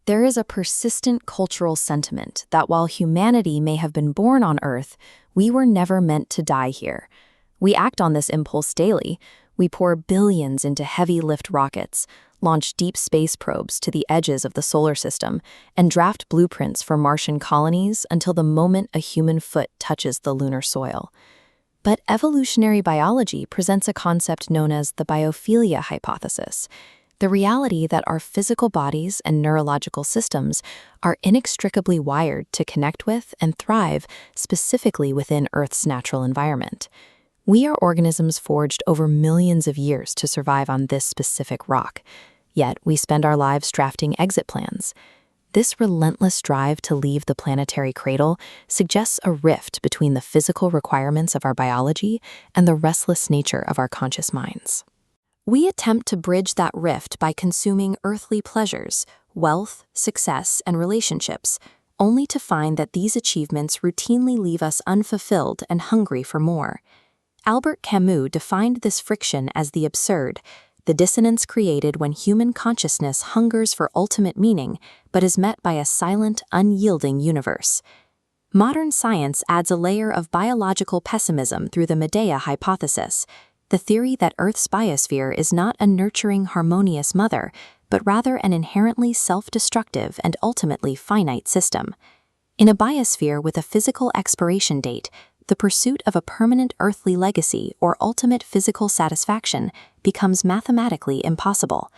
There is a persistent cultural sentiment that while humanity may have been born on Earth, we were never meant to die here. We act on this impulse daily. We pour billions into heavy-lift rockets, launch deep space probes to the edges of the solar system, and draft blueprints for Martian colonies until the moment a human foot touches the lunar soil. But evolutionary biology presents a concept known as the Biophilia Hypothesis, the reality that our physical bodies and neurological systems are inextricably wired to connect with and thrive specifically within Earth's natural environment. We are organisms forged over millions of years to survive on this specific rock, yet we spend our lives drafting exit plans. This relentless drive to leave the planetary cradle suggests a rift between the physical requirements of our biology and the restless nature of our conscious minds. We attempt to bridge that rift by consuming earthly pleasures, wealth, success, and relationships, only to find that these achievements routinely leave us unfulfilled and hungry for more. Albert Camus defined this friction as the absurd, the dissonance created when human consciousness hungers for ultimate meaning but is met by a silent, unyielding universe. Modern science adds a layer of biological pessimism through the Medea hypothesis, the theory that Earth's biosphere is not a nurturing, harmonious mother, but rather an inherently self-destructive and ultimately finite system. In a biosphere with a physical expiration date, the pursuit of a permanent earthly legacy or ultimate physical satisfaction becomes mathematically impossible.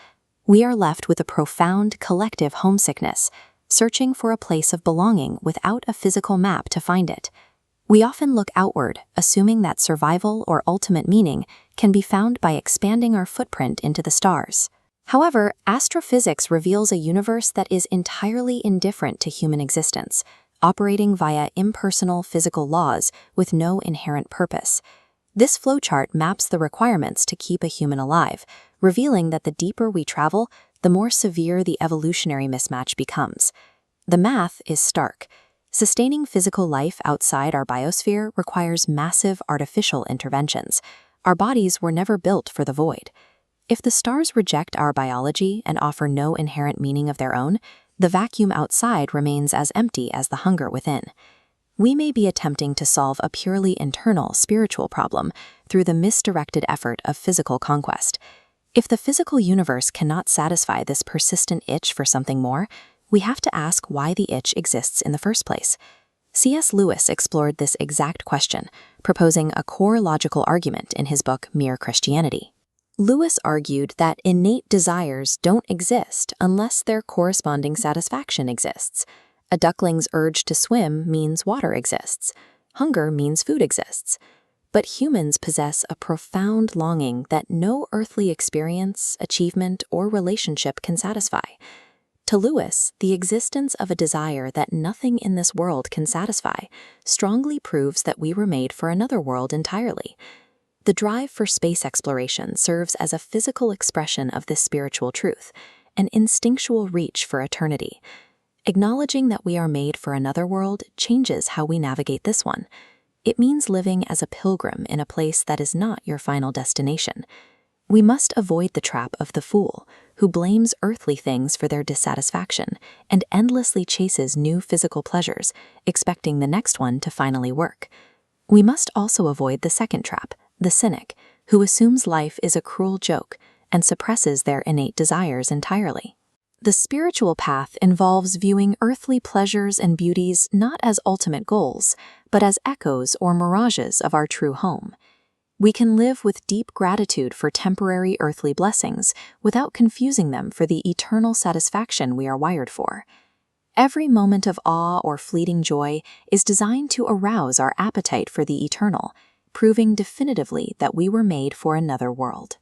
We are left with a profound collective homesickness, searching for a place of belonging without a physical map to find it. We often look outward, assuming that survival or ultimate meaning can be found by expanding our footprint into the stars. However, astrophysics reveals a universe that is entirely indifferent to human existence, operating via impersonal physical laws with no inherent purpose. This flowchart maps the requirements to keep a human alive, revealing that the deeper we travel, the more severe the evolutionary mismatch becomes. The math is stark. Sustaining physical life outside our biosphere requires massive artificial interventions. Our bodies were never built for the void. If the stars reject our biology and offer no inherent meaning of their own, the vacuum outside remains as empty as the hunger within. We may be attempting to solve a purely internal spiritual problem through the misdirected effort of physical conquest. If the physical universe cannot satisfy this persistent itch for something more, we have to ask why the itch exists in the first place. C.S. Lewis explored this exact question, proposing a core logical argument in his book Mere Christianity. Lewis argued that innate desires don't exist unless their corresponding satisfaction exists. A duckling's urge to swim means water exists. Hunger means food exists. But humans possess a profound longing that no earthly experience, achievement, or relationship can satisfy. To Lewis, the existence of a desire that nothing in this world can satisfy strongly proves that we were made for another world entirely. The drive for space exploration serves as a physical expression of this spiritual truth, an instinctual reach for eternity. Acknowledging that we are made for another world changes how we navigate this one. It means living as a pilgrim in a place that is not your final destination. We must avoid the trap of the fool, who blames earthly things for their dissatisfaction and endlessly chases new physical pleasures, expecting the next one to finally work. We must also avoid the second trap, the cynic, who assumes life is a cruel joke and suppresses their innate desires entirely. The spiritual path involves viewing earthly pleasures and beauties not as ultimate goals, but as echoes or mirages of our true home. We can live with deep gratitude for temporary earthly blessings without confusing them for the eternal satisfaction we are wired for. Every moment of awe or fleeting joy is designed to arouse our appetite for the eternal, proving definitively that we were made for another world.